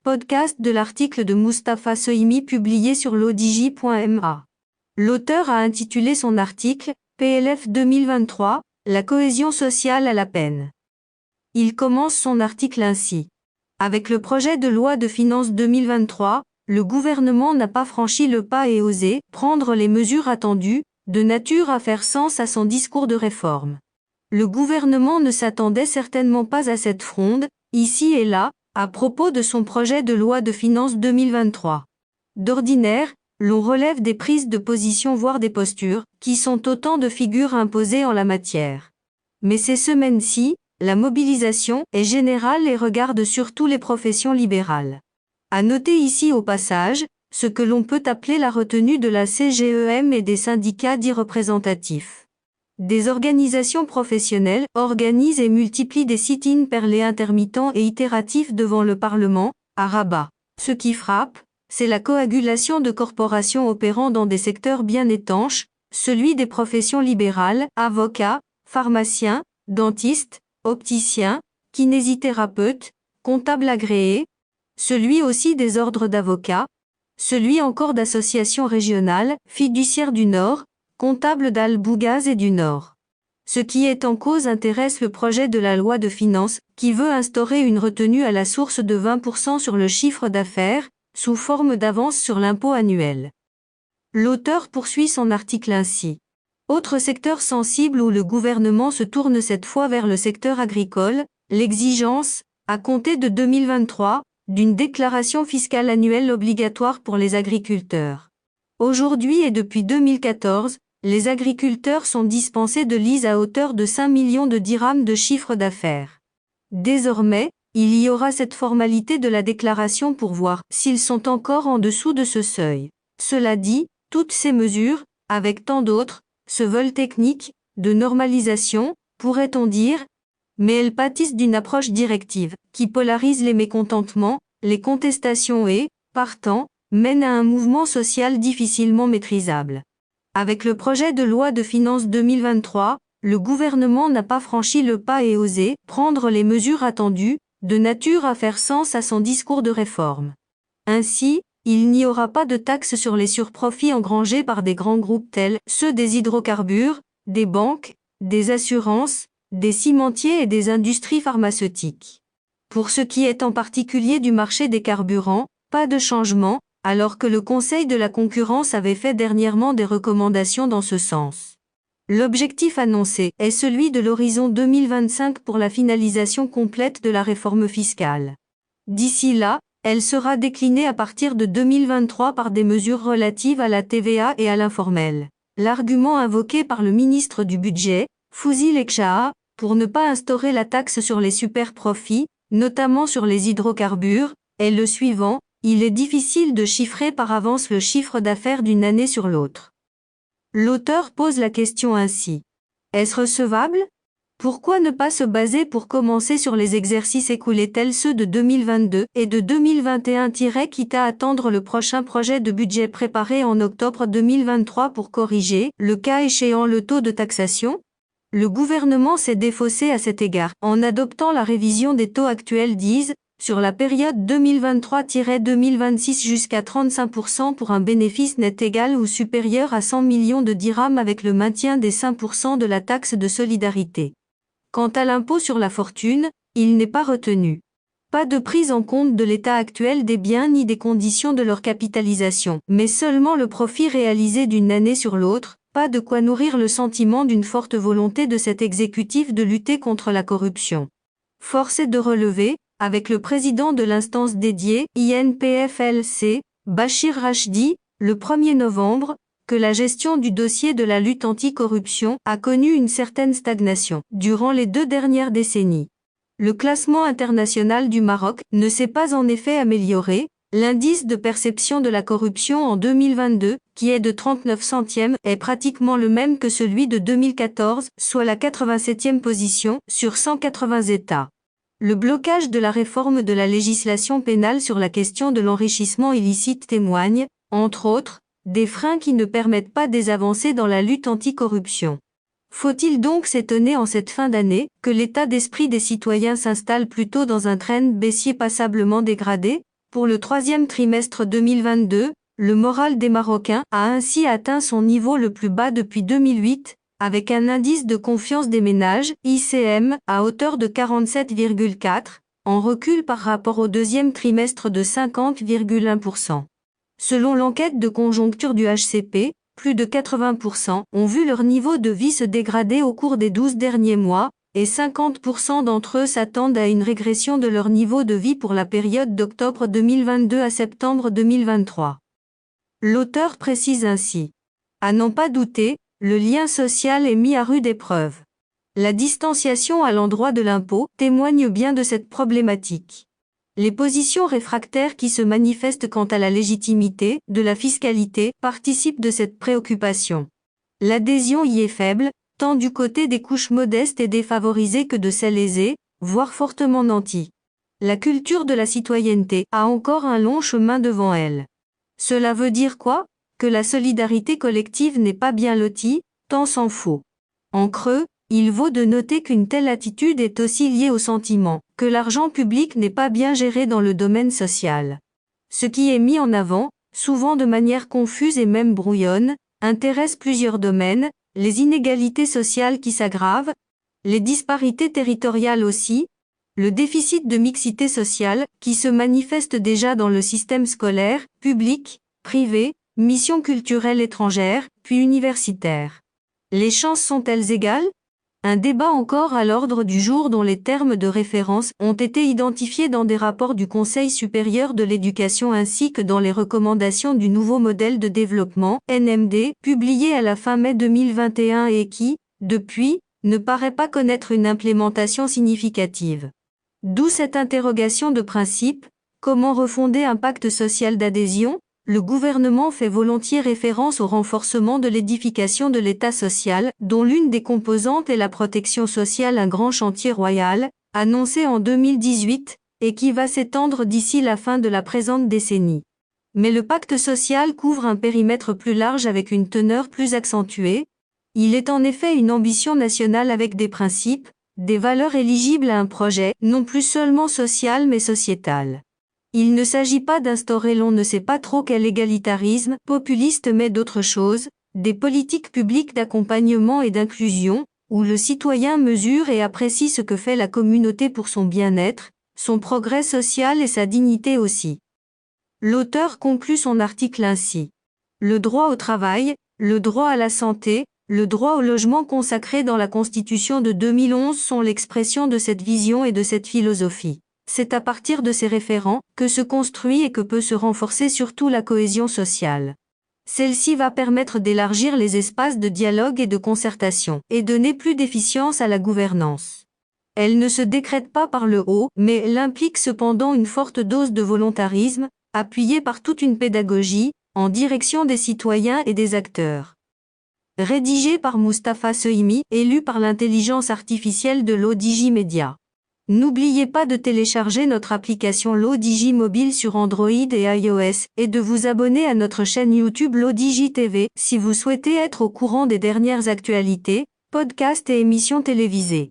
podcast de l'article de Mustapha Sohimi publié sur l'odj.ma. L'auteur a intitulé son article « PLF 2023, la cohésion sociale à la peine ». Il commence son article ainsi. Avec le projet de loi de finances 2023, le gouvernement n'a pas franchi le pas et osé prendre les mesures attendues, de nature à faire sens à son discours de réforme. Le gouvernement ne s'attendait certainement pas à cette fronde, ici et là, à propos de son projet de loi de finances 2023. D'ordinaire, l'on relève des prises de position voire des postures, qui sont autant de figures imposées en la matière. Mais ces semaines-ci, la mobilisation est générale et regarde surtout les professions libérales. À noter ici au passage, ce que l'on peut appeler la retenue de la CGEM et des syndicats dits représentatifs. Des organisations professionnelles organisent et multiplient des sit-ins perlés intermittents et itératifs devant le Parlement, à Rabat. Ce qui frappe, c'est la coagulation de corporations opérant dans des secteurs bien étanches, celui des professions libérales, avocats, pharmaciens, dentistes, opticiens, kinésithérapeutes, comptables agréés, celui aussi des ordres d'avocats, celui encore d'associations régionales, fiduciaires du Nord, comptables d'Al-Bougaz et du Nord. Ce qui est en cause intéresse le projet de la loi de finances, qui veut instaurer une retenue à la source de 20% sur le chiffre d'affaires, sous forme d'avance sur l'impôt annuel. L'auteur poursuit son article ainsi. Autre secteur sensible où le gouvernement se tourne cette fois vers le secteur agricole, l'exigence, à compter de 2023, d'une déclaration fiscale annuelle obligatoire pour les agriculteurs. Aujourd'hui et depuis 2014, les agriculteurs sont dispensés de l'IS à hauteur de 5 millions de dirhams de chiffre d'affaires. Désormais, il y aura cette formalité de la déclaration pour voir s'ils sont encore en dessous de ce seuil. Cela dit, toutes ces mesures, avec tant d'autres, se veulent techniques, de normalisation, pourrait-on dire, mais elles pâtissent d'une approche directive, qui polarise les mécontentements, les contestations et, partant, mène à un mouvement social difficilement maîtrisable. Avec le projet de loi de finances 2023, le gouvernement n'a pas franchi le pas et osé prendre les mesures attendues, de nature à faire sens à son discours de réforme. Ainsi, il n'y aura pas de taxe sur les surprofits engrangés par des grands groupes tels ceux des hydrocarbures, des banques, des assurances, des cimentiers et des industries pharmaceutiques. Pour ce qui est en particulier du marché des carburants, pas de changement, alors que le Conseil de la concurrence avait fait dernièrement des recommandations dans ce sens. L'objectif annoncé est celui de l'horizon 2025 pour la finalisation complète de la réforme fiscale. D'ici là, elle sera déclinée à partir de 2023 par des mesures relatives à la TVA et à l'informel. L'argument invoqué par le ministre du Budget, Fouzi Lekchaha, pour ne pas instaurer la taxe sur les superprofits, notamment sur les hydrocarbures, est le suivant: il est difficile de chiffrer par avance le chiffre d'affaires d'une année sur l'autre. L'auteur pose la question ainsi. Est-ce recevable? Pourquoi ne pas se baser pour commencer sur les exercices écoulés tels ceux de 2022 et de 2021, quitte à attendre le prochain projet de budget préparé en octobre 2023 pour corriger, le cas échéant, le taux de taxation? Le gouvernement s'est défaussé à cet égard en adoptant la révision des taux actuels d'IS, sur la période 2023-2026 jusqu'à 35% pour un bénéfice net égal ou supérieur à 100 millions de dirhams avec le maintien des 5% de la taxe de solidarité. Quant à l'impôt sur la fortune, il n'est pas retenu. Pas de prise en compte de l'état actuel des biens ni des conditions de leur capitalisation, mais seulement le profit réalisé d'une année sur l'autre, pas de quoi nourrir le sentiment d'une forte volonté de cet exécutif de lutter contre la corruption. Force est de relever, avec le président de l'instance dédiée, INPFLC, Bachir Rachdi, le 1er novembre, que la gestion du dossier de la lutte anti-corruption a connu une certaine stagnation durant les 2 dernières décennies. Le classement international du Maroc ne s'est pas en effet amélioré. L'indice de perception de la corruption en 2022, qui est de 39 centièmes, est pratiquement le même que celui de 2014, soit la 87e position sur 180 États. Le blocage de la réforme de la législation pénale sur la question de l'enrichissement illicite témoigne, entre autres, des freins qui ne permettent pas des avancées dans la lutte anticorruption. Faut-il donc s'étonner en cette fin d'année que l'état d'esprit des citoyens s'installe plutôt dans un trend baissier passablement dégradé? Pour le troisième trimestre 2022, le moral des Marocains a ainsi atteint son niveau le plus bas depuis 2008, avec un indice de confiance des ménages, ICM, à hauteur de 47,4, en recul par rapport au deuxième trimestre de 50,1%. Selon l'enquête de conjoncture du HCP, plus de 80% ont vu leur niveau de vie se dégrader au cours des 12 derniers mois, et 50% d'entre eux s'attendent à une régression de leur niveau de vie pour la période d'octobre 2022 à septembre 2023. L'auteur précise ainsi. À n'en pas douter, le lien social est mis à rude épreuve. La distanciation à l'endroit de l'impôt témoigne bien de cette problématique. Les positions réfractaires qui se manifestent quant à la légitimité de la fiscalité participent de cette préoccupation. L'adhésion y est faible, tant du côté des couches modestes et défavorisées que de celles aisées, voire fortement nanties. La culture de la citoyenneté a encore un long chemin devant elle. Cela veut dire quoi? Que la solidarité collective n'est pas bien lotie, tant s'en faut. En creux, il vaut de noter qu'une telle attitude est aussi liée au sentiment que l'argent public n'est pas bien géré dans le domaine social. Ce qui est mis en avant, souvent de manière confuse et même brouillonne, intéresse plusieurs domaines, les inégalités sociales qui s'aggravent, les disparités territoriales aussi, le déficit de mixité sociale qui se manifeste déjà dans le système scolaire, public, privé, missions culturelles étrangères, puis universitaires. Les chances sont-elles égales? Un débat encore à l'ordre du jour dont les termes de référence ont été identifiés dans des rapports du Conseil supérieur de l'éducation ainsi que dans les recommandations du nouveau modèle de développement, NMD, publié à la fin mai 2021 et qui, depuis, ne paraît pas connaître une implémentation significative. D'où cette interrogation de principe, comment refonder un pacte social d'adhésion? Le gouvernement fait volontiers référence au renforcement de l'édification de l'État social, dont l'une des composantes est la protection sociale, un grand chantier royal, annoncé en 2018, et qui va s'étendre d'ici la fin de la présente décennie. Mais le pacte social couvre un périmètre plus large avec une teneur plus accentuée. Il est en effet une ambition nationale avec des principes, des valeurs éligibles à un projet, non plus seulement social mais sociétal. Il ne s'agit pas d'instaurer l'on ne sait pas trop quel égalitarisme populiste mais d'autre chose, des politiques publiques d'accompagnement et d'inclusion, où le citoyen mesure et apprécie ce que fait la communauté pour son bien-être, son progrès social et sa dignité aussi. L'auteur conclut son article ainsi. Le droit au travail, le droit à la santé, le droit au logement consacré dans la Constitution de 2011 sont l'expression de cette vision et de cette philosophie. C'est à partir de ces référents que se construit et que peut se renforcer surtout la cohésion sociale. Celle-ci va permettre d'élargir les espaces de dialogue et de concertation, et donner plus d'efficience à la gouvernance. Elle ne se décrète pas par le haut, mais elle implique cependant une forte dose de volontarisme, appuyée par toute une pédagogie, en direction des citoyens et des acteurs. Rédigé par Mustapha Sohimi, élu par l'intelligence artificielle de l'ODJ Media. N'oubliez pas de télécharger notre application l'ODJ mobile sur Android et iOS, et de vous abonner à notre chaîne YouTube l'ODJ TV, si vous souhaitez être au courant des dernières actualités, podcasts et émissions télévisées.